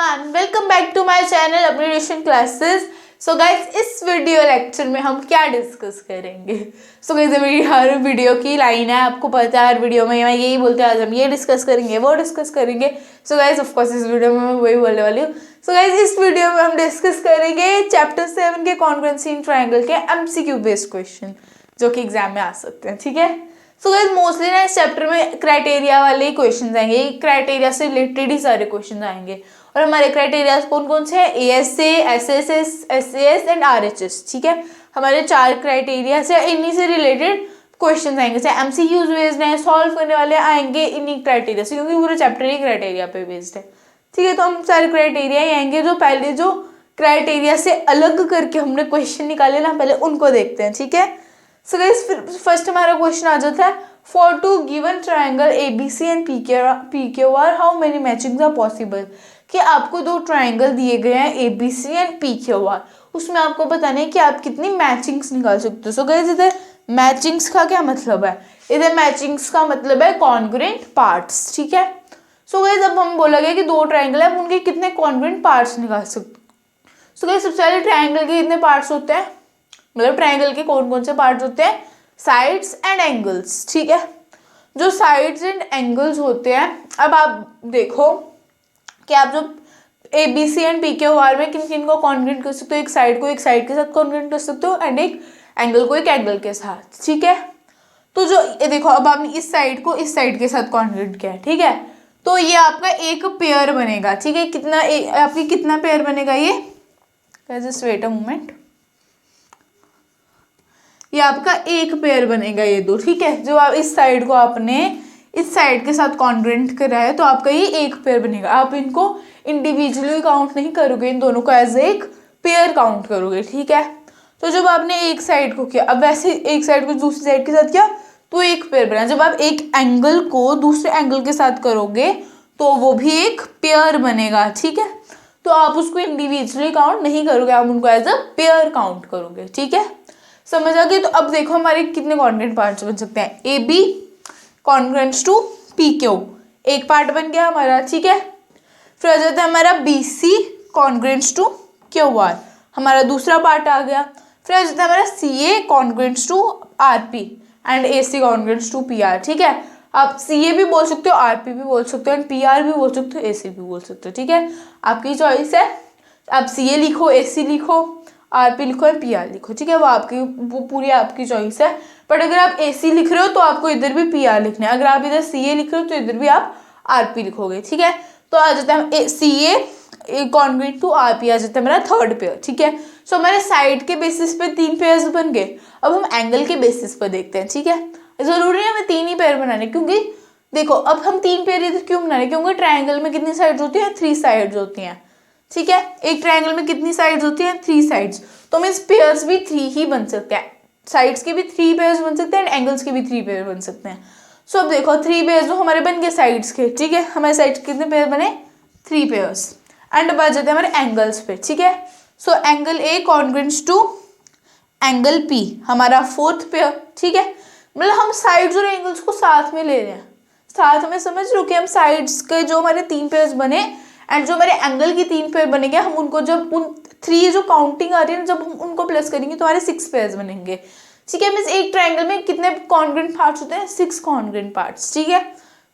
Everyone, welcome back to my channel अपनी tuition classes. So guys, इस video lecture में हम क्या डिस्कस करेंगे? सो गाइज, मेरी हर वीडियो की लाइन है, आपको पता है, हर वीडियो में मैं यही बोलते हैं आज हम ये डिस्कस करेंगे, वो डिस्कस करेंगे। सो गाइज, ऑफ कोर्स इस वीडियो में मैं वही बोलने वाली हूँ। सो गाइज, इस वीडियो में हम डिस्कस करेंगे चैप्टर 7 के कॉन्ग्रुएंसी इन ट्रायंगल के MCQ बेस्ड क्वेश्चन जो कि एग्जाम में आ सकते हैं। ठीक है, सो गाइस मोस्टली ना इस चैप्टर में क्राइटेरिया वाले ही क्वेश्चन आएंगे, क्राइटेरिया से रिलेटेड ही सारे क्वेश्चन आएंगे। और हमारे क्राइटेरिया कौन कौन से हैं? ASA, SSS, SAS and RHS। ठीक है, हमारे 4 क्राइटेरिया से इन्हीं से रिलेटेड क्वेश्चन आएंगे, चाहे MCQs बेस्ड हैं, सॉल्व करने वाले आएंगे इन्हीं क्राइटेरिया से, क्योंकि पूरा चैप्टर ही क्राइटेरिया पे बेस्ड है। ठीक है, तो हम सारे क्राइटेरिया ही आएंगे। जो पहले जो क्राइटेरिया से अलग करके हमने क्वेश्चन निकाले ना, पहले उनको देखते हैं। ठीक है, सो गाइस फर्स्ट हमारा क्वेश्चन आ जाता है, for two given triangle ABC and PQR how many matchings are possible. कि आपको 2 ट्राइंगल दिए गए हैं ABC एंड PQR, उसमें आपको बताना है कि आप कितनी मैचिंग्स निकाल सकते हो। सो गाइस, इधर मैचिंग्स का क्या मतलब है? इधर मैचिंग्स का मतलब है कॉन्ग्रुएंट पार्ट्स। ठीक है, सो गाइस अब हम बोला गया कि 2 ट्राइंगल है, उनके कितने कॉन्ग्रुएंट पार्ट्स निकाल सकते हो। सो गाइस सबसे पहले ट्राइंगल के कितने पार्ट्स होते हैं, मतलब ट्राइंगल के कौन कौन से पार्ट्स होते हैं? Sides and angles. ठीक है, जो साइड्स एंड एंगल्स होते हैं, अब आप देखो कि आप जो ABC एंड PQR में किन किन को कॉन्ग्रुएंट कर सकते हो। एक साइड को एक साइड के साथ कॉन्ग्रुएंट कर सकते हो एंड एक एंगल को एक एंगल के साथ। ठीक है, तो जो ये देखो, अब आपने इस साइड को इस साइड के साथ कॉन्ग्रुएंट किया है। ठीक है, तो ये आपका एक पेयर बनेगा। ठीक है, कितना आपकी कितना पेयर बनेगा? ये जस्ट वेट अ मोमेंट, ये आपका एक पेयर बनेगा ये 2। ठीक है, जो आप इस साइड को आपने इस साइड के साथ कॉन्ग्रुएंट करा है, तो आपका ये एक पेयर बनेगा। आप इनको इंडिविजुअली काउंट नहीं करोगे, इन दोनों को एज एक पेयर काउंट करोगे। ठीक है, तो जब आपने एक साइड को किया, अब वैसे एक साइड को दूसरी साइड के साथ किया तो एक पेयर बना। जब आप एक एंगल को दूसरे एंगल के साथ करोगे तो वो भी एक पेयर बनेगा। ठीक है, तो आप उसको इंडिविजुअली काउंट नहीं करोगे, आप उनको एज अ पेयर काउंट करोगे। ठीक है, समझ आ गई? तो अब देखो हमारे कितने कॉन्ग्रुएंट पार्ट्स बन सकते हैं। AB कॉन्ग्रुएंट्स टू PQ, एक पार्ट बन गया हमारा। ठीक है, फिर आ जाता है हमारा BC कॉन्ग्रुएंट्स टू QR, हमारा दूसरा पार्ट आ गया। फिर आ जाता है हमारा CA congruents to RP and AC congruents to PR। ठीक है, आप CA भी बोल सकते हो, RP भी बोल सकते हो एंड PR भी बोल सकते हो, AC भी बोल सकते हो। ठीक है, आपकी चॉइस है, आप CA लिखो, AC लिखो, RP लिखो या PR लिखो। ठीक है, वो आपकी वो पूरी आपकी चॉइस है। बट अगर आप AC लिख रहे हो तो आपको इधर भी PR लिखना है, अगर आप इधर CA लिख रहे हो तो इधर भी आप RP लिखोगे। ठीक है, तो आ जाता है CA कॉन्ग्रुएंट टू RP, आ जाता है मेरा थर्ड पेयर। ठीक है, सो हमारे साइड के बेसिस पे 3 पेयर्स बन गए। अब हम एंगल के बेसिस पर देखते हैं। ठीक है, जरूरी है हमें 3 ही पेयर बनाने, क्योंकि देखो अब हम 3 पेयर इधर क्यों बना रहे हैं? क्योंकि ट्राइंगल में कितनी साइड्स होती हैं? 3 साइड्स होती हैं। ठीक है, एक ट्राइंगल में कितनी साइड्स होती हैं? 3 साइड्स। तो मीन्स पेयर्स भी 3 ही बन सकते हैं, साइड्स के भी 3 पेयर्स बन सकते हैं एंड एंगल्स के भी 3 पेयर बन सकते हैं। सो अब देखो 3 पेयर्स तो हमारे बन गए साइड्स के। ठीक है, हमारे साइड्स कितने पेयर बने? 3 पेयर्स। एंड अब आ जाते हैं हमारे एंगल्स पे। ठीक है, so angle A congruents to angle P, हमारा 4th पेयर। ठीक है, मतलब हम साइड्स और एंगल्स को साथ में ले रहे हैं, साथ में। समझ लो कि हम साइड्स के जो हमारे 3 पेयर्स बने एंड जो हमारे एंगल की 3 पेयर बनेंगे, हम उनको जब उन 3 जो काउंटिंग आ रही है ना, जब हम उनको प्लस करेंगे तो हमारे 6 पेयर्स बनेंगे। ठीक है, मीन्स एक ट्राइंगल में कितने कॉन्ग्रुएंट पार्ट्स होते हैं? 6 कॉन्ग्रुएंट पार्ट्स। ठीक है,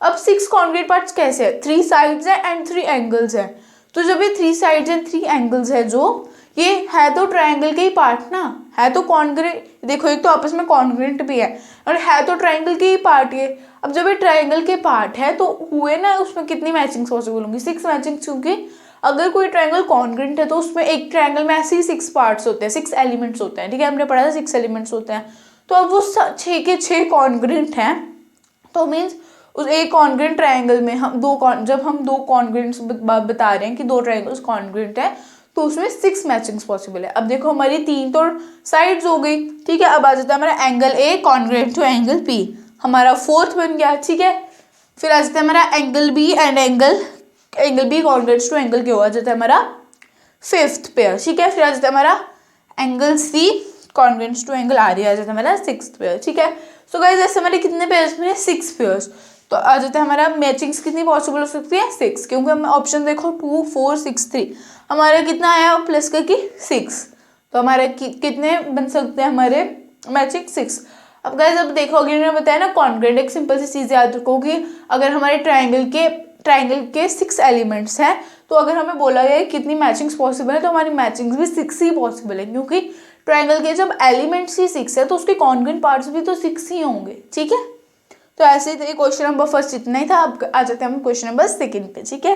अब 6 कॉन्ग्रुएंट पार्ट्स कैसे है? 3 साइड्स है एंड 3 एंगल्स है। तो जब ये 3 साइड्स एंड 3 एंगल्स है, जो ये है तो ट्राइंगल के ही पार्ट ना, है तो कॉन्ग्रुएंट। देखो एक तो आपस में कॉन्ग्रुएंट भी है और है तो ट्राइंगल के ही पार्ट ये। अब जब ये ट्राइंगल के पार्ट है तो हुए ना, उसमें कितनी मैचिंग्स पॉसिबल होंगी? 6 मैचिंग्स, क्योंकि अगर कोई ट्राइंगल कॉन्ग्रुएंट है तो उसमें एक ट्राइंगल में ऐसे ही 6 पार्ट्स होते हैं, 6 एलिमेंट्स होते हैं। ठीक है, हमने पढ़ा था 6 एलिमेंट्स होते हैं। तो अब वो 6 के 6 कॉन्ग्रुएंट हैं, तो मीन्स उस एक कॉन्ग्रुएंट ट्राइंगल में हम जब हम 2 कॉन्ग्रुएंट्स बता रहे हैं कि 2 ट्राइंगल्स कॉन्ग्रुएंट है, तो उसमें 6 मैचिंग्स पॉसिबल है। अब देखो हमारी 3 तो साइड्स हो गई। ठीक है, अब आ जाता है हमारा angle A congruent to angle P, हमारा 4th बन गया। ठीक है, फिर आ जाता है हमारा angle B and angle B congruent to angle Q, आ जाता है हमारा 5th पेयर। ठीक है, फिर आ जाता है हमारा angle C congruent to angle R, आ जाता है हमारा 6th पेयर। ठीक है, सो गाइस ऐसे हमारे कितने पेयर्स बने? 6 पेयर्स। तो आ जाता है हमारा मैचिंग्स कितनी पॉसिबल हो सकती है 6, क्योंकि हम ऑप्शन देखो 2 4 6 3, हमारा कितना आया प्लस का कि 6, तो हमारे कितने बन सकते हैं हमारे मैचिंग 6। अब गाइस अब देखोगे मैंने बताया ना कॉन्ग्रेंट, एक सिंपल सी चीज़ याद रखो कि अगर हमारे ट्राइंगल के 6 एलिमेंट्स हैं, तो अगर हमें बोला गया है कितनी मैचिंग्स पॉसिबल है, तो हमारी मैचिंग्स भी 6 ही पॉसिबल है, क्योंकि ट्राइंगल के जब एलिमेंट्स ही 6 है तो उसके कॉन्ग्रेंट पार्ट्स भी तो 6 ही होंगे। ठीक है, तो ऐसे ही क्वेश्चन नंबर फर्स्ट इतना ही था। अब आ जाते हैं हम क्वेश्चन नंबर सेकंड पे। ठीक है,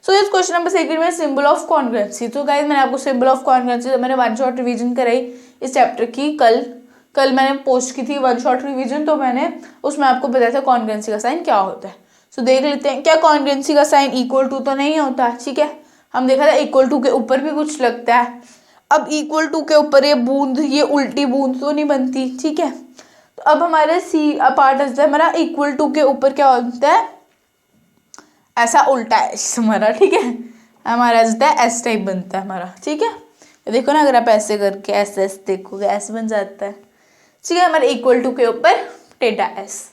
सो इस क्वेश्चन नंबर सेकंड में सिंबल ऑफ कॉन्ग्रुएंसी। तो गाइस मैंने आपको सिंबल ऑफ कॉन्ग्रुएंसी मैंने वन शॉट रिवीजन कराई इस चैप्टर की, कल मैंने पोस्ट की थी वन शॉट रिवीजन, तो मैंने उसमें आपको बताया था कॉन्ग्रुएंसी का साइन क्या होता है। सो देख लेते हैं, क्या कॉन्ग्रुएंसी का साइन इक्वल टू तो नहीं होता। ठीक है, हम देखा था इक्वल टू के ऊपर भी कुछ लगता है। अब इक्वल टू के ऊपर ये बूंद, ये उल्टी बूंद तो नहीं बनती। ठीक है, तो अब हमारे सी पार्ट होता है हमारा इक्वल टू के ऊपर क्या होता है, ऐसा उल्टा एस हमारा। ठीक है, हमारा होता है एस टाइप बनता है हमारा। ठीक है, देखो ना, अगर आप ऐसे करके एस एस देखोगे ऐसे बन जाता है। ठीक है, हमारे इक्वल टू के ऊपर टेटा एस।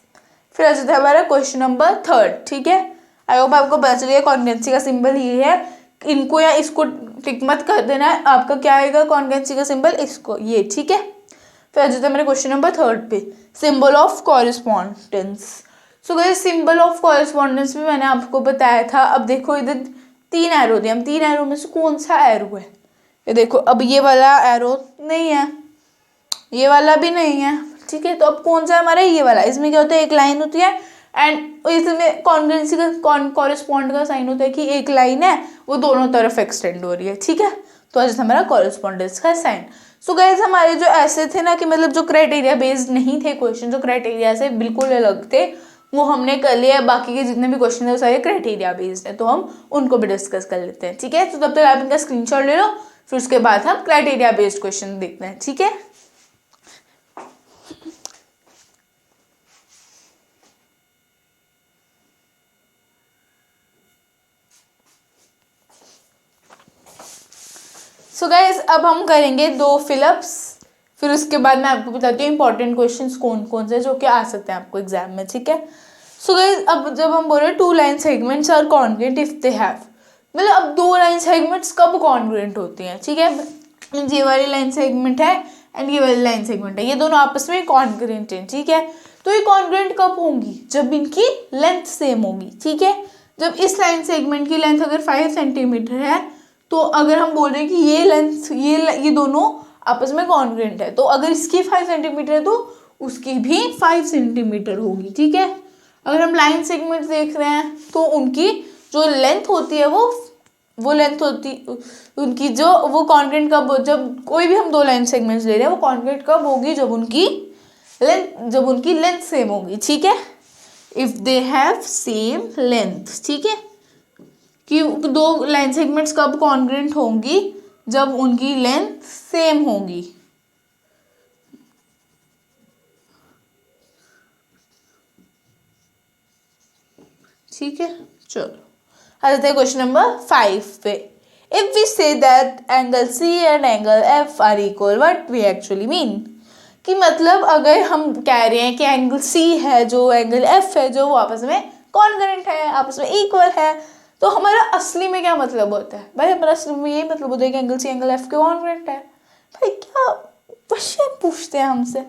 फिर आ जाता है हमारा क्वेश्चन नंबर थर्ड। ठीक है, आई होप आपको पता चल गया कॉन्ग्रुएंसी का सिंबल ये है, इनको या इसको टिक मत कर देना है, आपका क्या आएगा कॉन्ग्रुएंसी का सिंबल, इसको ये। ठीक है, फिर आ जाता है मेरे क्वेश्चन नंबर थर्ड पे, symbol of correspondence. So guys symbol of correspondence भी मैंने आपको बताया था। अब देखो इधर 3 एरो दिए, हम 3 एरो में से कौन सा एरो है, ये देखो। अब ये वाला एरो नहीं है, ये वाला भी नहीं है। ठीक है, तो अब कौन सा हमारा ये वाला, इसमें क्या होता है एक लाइन होती है, एंड इसमें कॉन्ग्रुएंसी का कॉरेस्पॉन्ड का साइन होता है कि एक लाइन है वो दोनों तरफ एक्सटेंड हो रही है। ठीक है, तो आज हमारा कॉरेस्पॉन्डेंस का साइन। सो गाइस हमारे जो ऐसे थे ना कि मतलब जो क्राइटेरिया बेस्ड नहीं थे क्वेश्चन, जो क्राइटेरिया से बिल्कुल अलग थे, वो हमने कर लिया। बाकी के जितने भी क्वेश्चन है वो सारे क्राइटेरिया बेस्ड है, तो हम उनको भी डिस्कस कर लेते हैं। ठीक है, तो तब तक आप इनका स्क्रीनशॉट ले लो, फिर उसके बाद हम क्राइटेरिया बेस्ड क्वेश्चन देखते हैं। ठीक है, सो गाइस अब हम करेंगे 2 फिलअप्स, फिर उसके बाद मैं आपको बताती हूँ इंपॉर्टेंट क्वेश्चंस कौन कौन से जो कि आ सकते हैं आपको एग्जाम में। ठीक है, सो गाइस अब जब हम बोल रहे हैं 2 line segments are congruent if they have, मतलब अब 2 लाइन सेगमेंट्स कब कॉन्ग्रुएंट होती हैं। ठीक है, ये वाली लाइन सेगमेंट है एंड ये वाली लाइन सेगमेंट है, ये दोनों आपस में कॉन्ग्रुएंट हैं। ठीक है, तो ये कॉन्ग्रुएंट कब होंगी, जब इनकी लेंथ सेम होगी। ठीक है, जब इस लाइन सेगमेंट की लेंथ अगर 5 सेंटीमीटर है, तो अगर हम बोल रहे हैं कि ये लेंथ ये दोनों आपस में कॉन्ग्रुएंट है, तो अगर इसकी 5 सेंटीमीटर है तो उसकी भी 5 सेंटीमीटर होगी। ठीक है, अगर हम लाइन सेगमेंट देख रहे हैं तो उनकी जो लेंथ होती है वो लेंथ होती उनकी जो वो कॉन्ग्रुएंट कब, जब कोई भी हम 2 लाइन सेगमेंट्स ले रहे हैं वो कॉन्ग्रुएंट कब होगी, जब उनकी लेंथ सेम होगी। ठीक है, if they have same length. ठीक है, कि 2 लाइन सेगमेंट्स कब कॉन्ग्रुएंट होंगी, जब उनकी लेंथ सेम होगी। ठीक है, चलो आ जाते हैं क्वेश्चन नंबर 5 पे। If we say that angle C and angle F are equal, what we actually mean, कि मतलब अगर हम कह रहे हैं कि एंगल सी है जो एंगल एफ है जो वो आपस में कॉन्ग्रुएंट है, आपस में इक्वल है, तो हमारा असली में क्या मतलब होता है भाई, हमारा असली में यही मतलब होता है कि एंगल सी एंगल एफ के कॉन्ग्रुएंट है। भाई क्या क्वेश्चन पूछते हैं हमसे,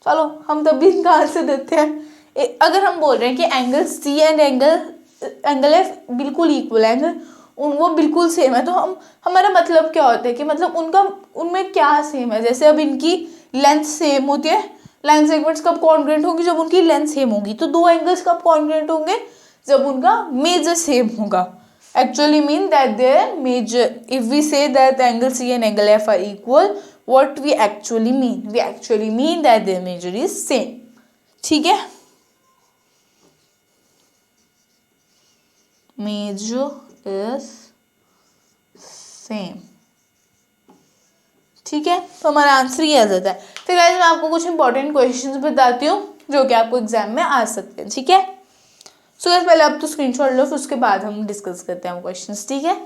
चलो हम तब भी इनका आंसर देते हैं। अगर हम बोल रहे हैं कि angle C and angle F बिल्कुल इक्वल है, एंगल वो बिल्कुल सेम है, तो हमारा मतलब क्या होता है कि मतलब उनमें क्या सेम है। जैसे अब इनकी लेंथ सेम होती है, लाइन सेगमेंट्स कब कॉन्ग्रुएंट होंगी, जब उनकी लेंथ सेम होगी। तो 2 एंगल्स कब कॉन्ग्रुएंट होंगे, जब उनका मेजर सेम होगा। Actually mean that their measure, if we say that angle C and angle F are equal, what we actually mean that their measure is same। ठीक है, measure is same। ठीक है, तो हमारा आंसर ये आ जाता है। फिर गाइस मैं आपको कुछ इंपॉर्टेंट क्वेश्चंस बताती हूँ जो कि आपको एग्जाम में आ सकते हैं। ठीक है, सो गाइस पहले आप तो स्क्रीनशॉट लो, फिर उसके बाद हम डिस्कस करते हैं क्वेश्चंस। ठीक है,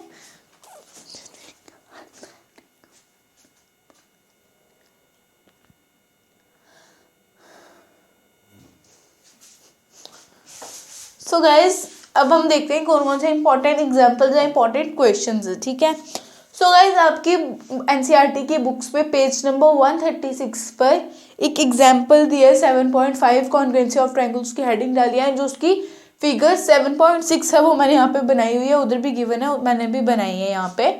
सो गाइज अब हम देखते हैं कौन कौन से इंपॉर्टेंट एग्जाम्पल्स या इंपॉर्टेंट क्वेश्चन है, ठीक है। सो गाइज आपकी एनसीईआरटी की बुक्स पे पेज नंबर 136 पर एक एग्जाम्पल दिया है 7.5 कॉन्ग्रुएंसी ऑफ ट्रायंगल्स की हेडिंग डाली है, जो उसकी फिगर 7.6 है वो मैंने यहाँ पे बनाई हुई है, उधर भी गिवन है, मैंने भी बनाई है यहाँ पे।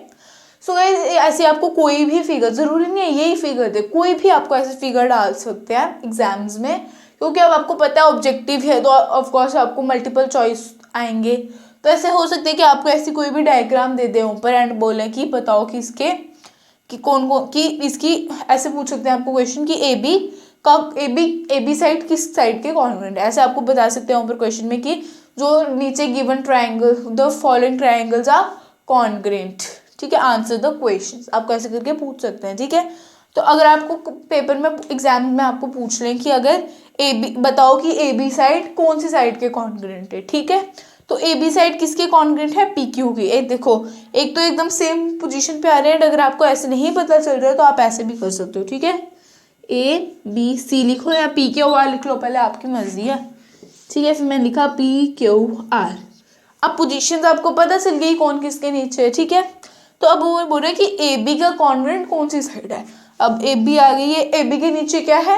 सो गाइज ऐसे आपको कोई भी फिगर, जरूरी नहीं है यही फिगर दे, कोई भी आपको ऐसे फिगर डाल सकते हैं एग्जाम्स में, क्योंकि अब आपको पता है ऑब्जेक्टिव है तो ऑफकोर्स आपको मल्टीपल चॉइस आएंगे। तो ऐसे हो सकते हैं कि आपको ऐसी कोई भी डायग्राम दे दे ऊपर एंड बोले कि बताओ कि इसके कि कौन कौन कि इसकी, ऐसे पूछ सकते हैं आपको क्वेश्चन कि ए बी साइड किस साइड के कॉन्ग्रुएंट है, ऐसे आपको बता सकते हैं ऊपर क्वेश्चन में कि जो नीचे given triangle the following triangles are congruent, ठीक है, आंसर द क्वेश्चन, आपको ऐसे करके पूछ सकते हैं, ठीक है। तो अगर आपको पेपर में एग्जाम में आपको पूछ लें कि अगर ए बी बताओ कि ए बी साइड कौन सी साइड के कॉन्ग्रुएंट है, ठीक है, तो ए बी साइड किसके कॉन्ग्रुएंट है, पी क्यू की। एक देखो, एक तो एकदम सेम पोजीशन पे आ रहे हैं, अगर आपको ऐसे नहीं पता चल रहा है तो आप ऐसे भी कर सकते हो, ठीक है, ए बी सी लिखो या पी क्यू आर लिख लो, पहले आपकी मर्जी है, ठीक है। फिर मैंने लिखा पी क्यू आर। अब पोजीशन आपको पता चल गई कौन किसके नीचे है, ठीक है। तो अब वो बोल रहे हैं कि ए बी का कॉन्ग्रुएंट कौन सी साइड है। अब ए बी आ गई है, ए बी के नीचे क्या है,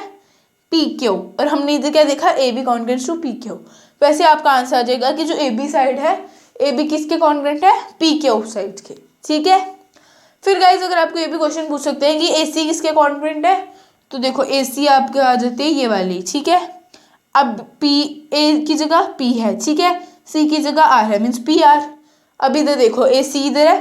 पी क्यू, और हमने इधर क्या देखा, A B congruent to P Q. वैसे आपका आंसर आ जाएगा कि जो ए बी साइड है, ए बी किसके कॉन्ग्रुएंट है, पी क्यू साइड के, ठीक है। फिर गाइज अगर आपको ये भी क्वेश्चन पूछ सकते हैं कि ए सी किसके कॉन्ग्रुएंट है, तो देखो ए सी आपके आ जाते हैं ये वाली, ठीक है। अब पी ए की जगह पी है, ठीक है, सी की जगह आर है, मीन्स पी आर। अब इधर देखो ए सी इधर है,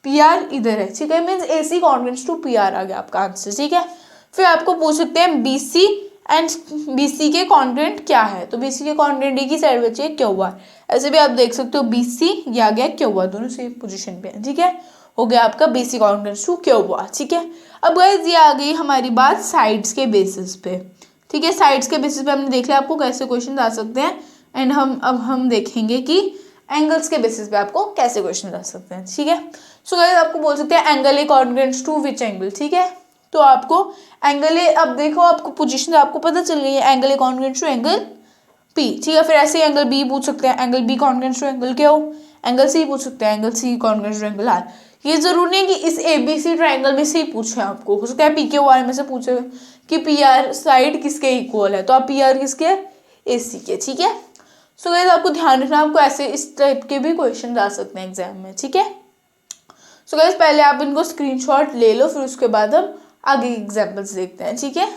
पी आर इधर है, ठीक है, means A C congruent to P R आ गया आपका आंसर, ठीक है। फिर आपको पूछ सकते हैं B C and B C के कॉन्ग्रुएंट क्या है, तो बी सी के कॉन्ग्रुएंट की साइड बची है क्यू आर, ऐसे भी आप देख सकते हो बी सी ये आ गया क्यू आर, दोनों सेम पोजीशन पे है, ठीक है, हो गया आपका B C congruent to Q R, ठीक है। अब गाइस ये आ गई हमारी बात साइड्स के बेसिस पे, ठीक है, साइड्स के बेसिस पे हमने देख लिया आपको कैसे क्वेश्चन आ सकते हैं, एंड हम देखेंगे कि एंगल्स के बेसिस पे आपको कैसे क्वेश्चन आ सकते हैं, ठीक है। सो गाइस आपको बोल सकते हैं angle A congruent to which angle, ठीक है, तो आपको एंगल ए, अब देखो आपको पोजीशन आपको पता चल गई है, angle A congruent to angle P, ठीक है। फिर ऐसे एंगल बी पूछ सकते हैं, angle B congruent to angle Q, angle C पूछ सकते हैं, angle C congruent to angle R. ये जरूरी नहीं है कि इस ए बी सी ट्राइंगल में से ही पूछे आपको, हो सकता है पी क्यू आर में से पूछे कि पी आर साइड किसके इक्वल है, तो आप पी आर किसके, ए सी के, ठीक है। सो गाइस आपको ध्यान रखना, आपको ऐसे इस टाइप के भी क्वेश्चन आ सकते हैं एग्जाम में, ठीक है। सो गाइस पहले आप इनको स्क्रीनशॉट ले लो, फिर उसके बाद हम आगे एग्जाम्पल्स देखते हैं, ठीक है।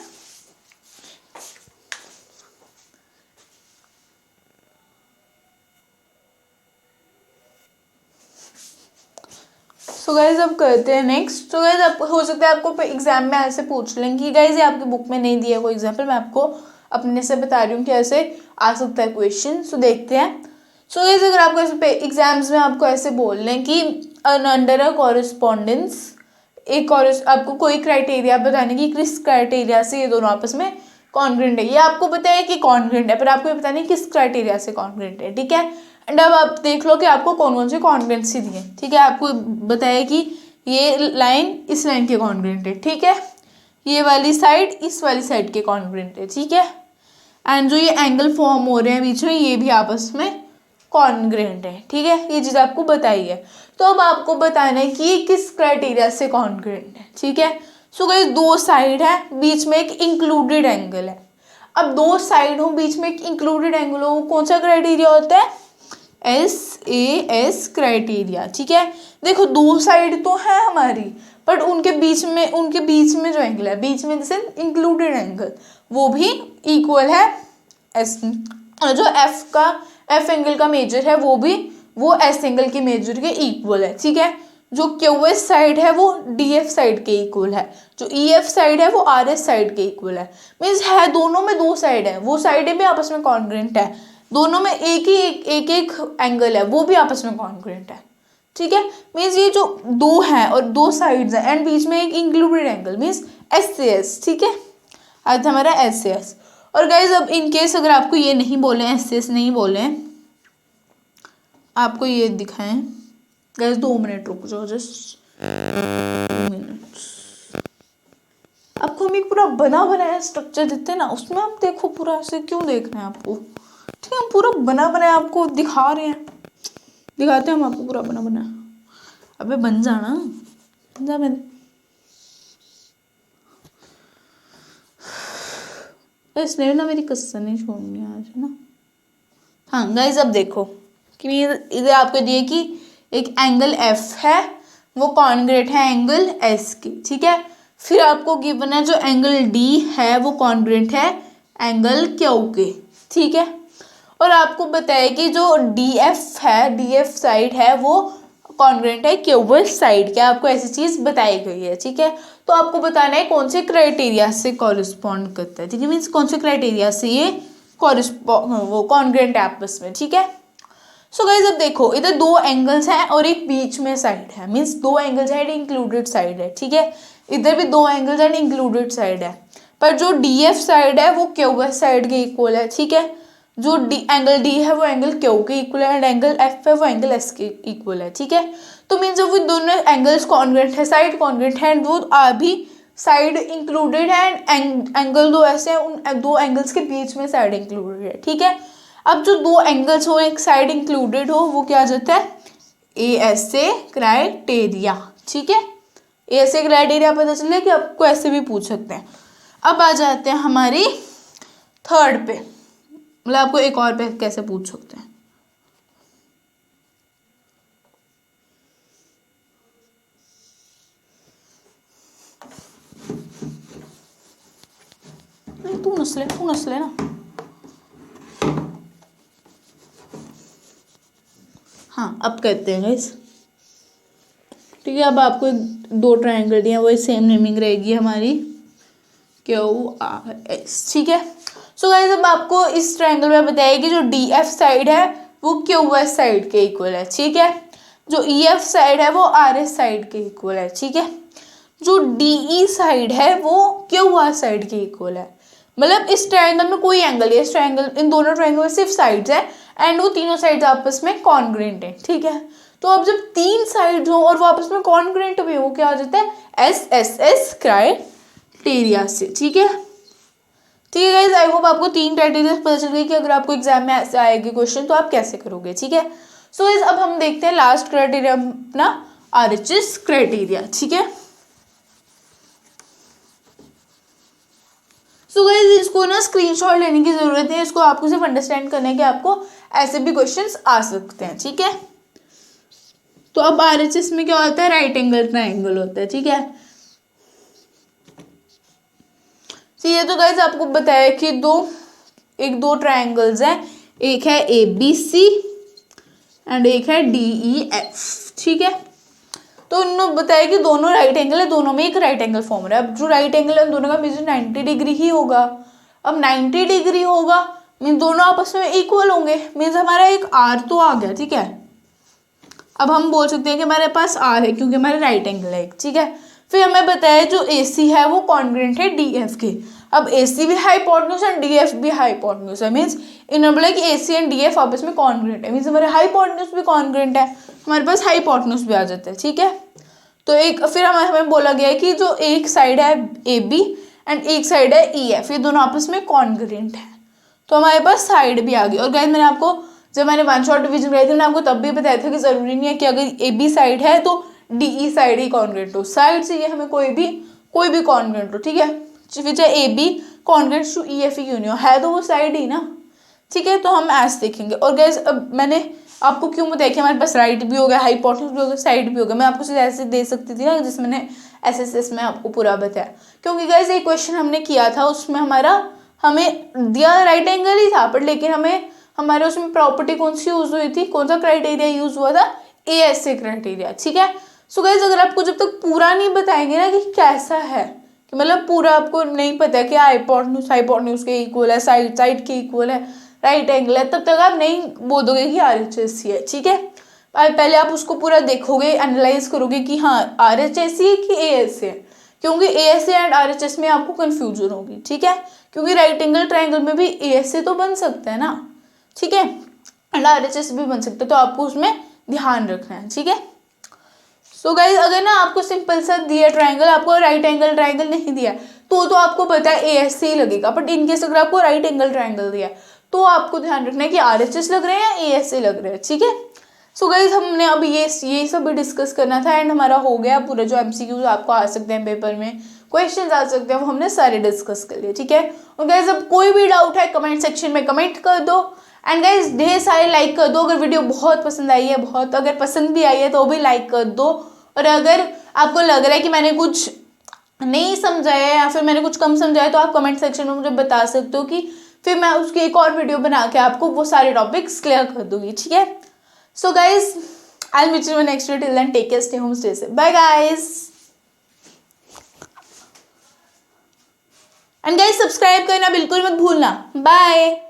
सो गाइस अब करते हैं नेक्स्ट। सो गाइस आप हो सकता है आपको एग्जाम में ऐसे पूछ लें कि गाइस ये आपकी बुक में नहीं दिया कोई एग्जाम्पल, मैं आपको अपने से बता रही हूँ कि ऐसे आ सकता है क्वेश्चन। सो देखते हैं। सो गाइस अगर आपको ऐसे एग्जाम्स में आपको ऐसे बोल लें कि अंडर अ कॉरेस्पॉन्डेंस एक आपको कोई क्राइटेरिया बताने की किस क्राइटेरिया से ये दोनों आपस में कॉन्ग्रुएंट है, ये आपको पता है कि कॉन्ग्रुएंट है, पर आपको ये पता नहीं किस क्राइटेरिया से कॉन्ग्रुएंट है, ठीक है। एंड अब आप देख लो कि आपको कौन कौन से कॉन्ग्रुएंसी दिए, ठीक है, आपको बताया कि ये लाइन इस लाइन के कॉन्ग्रुएंट है, ठीक है, ये वाली साइड इस वाली साइड के कॉन्ग्रुएंट है, ठीक है, एंड जो ये एंगल फॉर्म हो रहे हैं बीच में ये भी आपस में कॉन्ग्रुएंट है, ठीक है, ये चीज़ आपको बताई है। तो अब आपको बताना है कि ये किस क्राइटेरिया से कॉन्ग्रुएंट है, ठीक है। सो गाइस दो साइड है, बीच में एक इंक्लूडेड एंगल है। अब दो साइड हो, बीच में एक इंक्लूडेड एंगल हो, कौन सा क्राइटेरिया होता है, SAS क्राइटेरिया, ठीक है। देखो दो साइड तो है हमारी, बट उनके बीच में जो एंगल है, बीच में जैसे इंक्लूडेड एंगल, वो भी इक्वल है एस, जो एफ एंगल का मेजर है वो एस एंगल के मेजर के इक्वल है, ठीक है। जो QS साइड है वो DF साइड के इक्वल है, जो EF साइड है वो RS साइड के इक्वल है, मीन्स है दोनों में दो साइड है, वो साइडें भी आपस में कॉन्ग्रुएंट है, दोनों में एक एंगल है वो भी आपस में कॉन्ग्रुएंट है, ठीक है। मीन्स ये जो दो हैं और दो साइड्स हैं एंड बीच में एक इंक्लूडेड एंगल मीन्स SAS, ठीक है, आज हमारा SAS। और गाइज अब इन केस अगर आपको ये नहीं बोले, SAS नहीं बोले, आपको ये दिखाएं गाइस, 2 मिनट रुक जाओ, जस्ट 2 मिनट। आपको हम एक पूरा बना बनाया स्ट्रक्चर देते हैं ना, उसमें आप देखो पूरा ऐसे क्यों देखना है आपको, ठीक है, हम पूरा बना बनाया आपको दिखा रहे हैं, दिखाते हैं हम आपको पूरा बना बना। अबे बन जाना, बन जा। मैंने इसने ना मेरी कसर नहीं छोड़नी आज, है ना। हाँ गाइस, अब देखो कि इधर आपको दिए कि एक एंगल एफ है, वो कॉन्ग्रेट है एंगल एस की, ठीक है। फिर आपको गिवन है जो एंगल डी है वो कॉन्ग्रेट है एंगल क्यू के, ठीक है। और आपको बताया कि जो डी एफ है, डी एफ साइड है वो कॉन्ग्रेंट है क्यूबल साइड के, आपको ऐसी चीज बताई गई है, ठीक है। तो आपको बताना है कौन से क्राइटेरिया से कॉरिस्पॉन्ड करता है, ठीक है, मीन्स कौन से क्राइटेरिया से ये वो कॉन्ग्रेंट है आपस में, ठीक है। सो गाइज अब देखो इधर दो एंगल्स हैं और एक बीच में साइड है, मीन्स दो एंगल्स है, इंक्लूडेड साइड है, ठीक है। इधर भी दो एंगल्स एंड इंक्लूडेड साइड है, पर जो डी एफ साइड है वो क्यूबस साइड के इक्वल है, ठीक है। जो एंगल डी है वो एंगल क्यू के इक्वल है एंड एंगल एफ है वो एंगल एस के इक्वल है, ठीक है। तो मीन्स जब वो दोनों एंगल्स कॉन्ग्रेंट है, साइड कॉन्ग्रेंट है, एंड वो भी साइड इंक्लूडेड है, एंड एंगल दो ऐसे हैं, उन दो एंगल्स के बीच में साइड इंक्लूडेड है, ठीक है। अब जो दो एंगल्स हो, एक साइड इंक्लूडेड हो, वो क्या आ जाता है, ए एस ए क्राइटेरिया, ठीक है। ए एस ए क्राइटेरिया पता चले कि आपको ऐसे भी पूछ सकते हैं। अब आ जाते हैं हमारी थर्ड पे, मतलब आपको एक और पे कैसे पूछ सकते हैं। तू नस्ले ना। हाँ अब कहते हैं गाइस, ठीक है। अब आपको दो ट्रायंगल दिए हैं, वही सेम नेमिंग रहेगी हमारी क्यू आर एस, ठीक है। सो गाइस अब आपको इस ट्रायंगल में बताया कि जो डी एफ साइड है वो क्यू एस साइड के इक्वल है, ठीक है। जो ई एफ साइड है वो आर एस साइड के इक्वल है, ठीक है। जो डी ई साइड है वो क्यू आर साइड के इक्वल है। मतलब इस ट्रायंगल में कोई एंगल है, इस ट्रायंगल, इन दोनों ट्रायंगल में सिर्फ साइड्स है एंड वो तीनों साइड्स आपस में कॉन्ग्रेंट है, ठीक है। तो अब जब तीन साइड्स हो और वो आपस में कॉन्ग्रेंट भी हो, क्या हो जाता है, एस एस एस क्राइटेरिया से, ठीक है। ठीक है गाइस, आई होप आपको तीन क्राइटेरिया पता चल गई कि अगर आपको एग्जाम में ऐसे आएगी क्वेश्चन तो आप कैसे करोगे, ठीक है। सो गाइस अब हम देखते हैं लास्ट क्राइटेरिया अपना आरएचएस क्राइटेरिया, ठीक है। सो गाइस इसको ना स्क्रीनशॉट लेने की जरूरत है, इसको आपको सिर्फ अंडरस्टैंड करना है कि आपको ऐसे भी क्वेश्चंस आ सकते हैं, ठीक है। तो अब आरएचएस में क्या होता है, राइट एंगल ट्रायंगल होता है, ठीक है। ये तो गाइस आपको बताया कि दो ट्रायंगल्स हैं, एक है ए बी सी एंड एक है डी ई एफ, ठीक है। तो उन्होंने बताया कि दोनों राइट एंगल है, दोनों में एक राइट एंगल फॉर्मूला है। अब जो राइट एंगल है उन दोनों का मीन्स 90 डिग्री ही होगा। अब 90 डिग्री होगा मीन्स दोनों आपस में इक्वल होंगे, मीन्स हमारा एक आर तो आ गया, ठीक है। अब हम बोल सकते हैं कि हमारे पास आर है क्योंकि हमारे राइट एंगल है, ठीक है। फिर हमें बताया जो ए सी है वो कॉन्ग्रेंट है डी एफ के। अब ए सी भी हाइपोटेन्यूज एंड डी एफ भी हाइपोटेन्यूज है, मीन्स इन्होंने बोला कि ए सी एंड डी एफ आपस में कॉन्ग्रेंट है, मीन्स हमारे हाइपोटेन्यूज भी कॉन्ग्रेंट है, हमारे पास हाइपोटेन्यूज भी आ जाता है, ठीक है। तो एक फिर हमें बोला गया है कि जो एक साइड है ए बी एंड एक साइड है ई एफ, ये दोनों आपस में कॉन्ग्रेंट है, तो हमारे पास साइड भी आ गई। और गाइस मैंने आपको जब मैंने वन शॉट डिवीजन बनाई थी मैंने आपको तब भी बताया था कि जरूरी नहीं है कि अगर ए बी साइड है तो डी ई साइड ही कॉन्ग्रेंट हो, साइड से ये हमें कोई भी कॉन्ग्रेंट हो, ठीक है। फिर चाहे A B congruent to E F ही क्यों नहीं हो, है तो वो साइड ही ना, ठीक है। तो हम ऐसे देखेंगे। और गाइस अब मैंने आपको क्यों बताया कि हमारे पास राइट भी हो गया, हाइपोटेन्यूज भी हो गया, साइड भी हो गया। मैं आपको सीधे ऐसे दे सकती थी ना जिसमें मैंने एसएसएस में आपको पूरा बताया, क्योंकि गाइस एक क्वेश्चन हमने किया था उसमें हमें दिया राइट एंगल ही था, पर लेकिन हमारे उसमें प्रॉपर्टी कौन सी यूज हुई थी, कौन सा क्राइटेरिया यूज हुआ था, ए एस ए क्राइटेरिया, ठीक है। सो गाइस अगर आपको जब तक पूरा नहीं बताएंगे ना कि कैसा है, कि मतलब पूरा आपको नहीं पता है कि हाइपोटेन्यूज के इक्वल है, साइड के इक्वल है, राइट एंगल है, तब तक आप नहीं बोलोगे कि आरएचएस है, ठीक है। पहले आप उसको पूरा देखोगे, एनालाइज करोगे कि हाँ आरएचएस है कि एएस है, क्योंकि एएस एंड आरएचएस में आपको कंफ्यूजन होगी, ठीक है। क्योंकि राइट एंगल ट्रायंगल में भी एएस तो बन सकता है ना, ठीक है, एंड आरएचएस भी बन सकता है, तो आपको उसमें ध्यान रखना है, ठीक है। सो गाइस अगर ना आपको सिंपल सा दिया ट्रायंगल, आपको राइट एंगल ट्रायंगल नहीं दिया तो आपको पता है एएस ही लगेगा, बट इनकेस अगर आपको राइट एंगल ट्रायंगल दिया तो आपको ध्यान रखना है कि RHS लग रहे हैं या ASA लग रहे हैं, ठीक है। सो गाइज हमने अब ये सब भी डिस्कस करना था एंड हमारा हो गया पूरा। जो MCQ आपको आ सकते हैं पेपर में, क्वेश्चन आ सकते हैं, वो हमने सारे डिस्कस कर लिए, ठीक है। और गाइज अब कोई भी डाउट है कमेंट सेक्शन में कमेंट कर दो एंड गाइज ढेर सारे लाइक कर दो। अगर वीडियो बहुत पसंद आई है, बहुत अगर पसंद भी आई है तो भी लाइक कर दो। और अगर आपको लग रहा है कि मैंने कुछ नहीं समझाया है या फिर मैंने कुछ कम समझाया तो आप कमेंट सेक्शन में मुझे बता सकते हो, कि फिर मैं उसकी एक और वीडियो बना के आपको वो सारे टॉपिक्स क्लियर कर दूंगी, ठीक है। So guys I will meet you next video, till then take care, stay home, stay safe, bye guys. And guys subscribe करना बिल्कुल मत भूलना, बाय।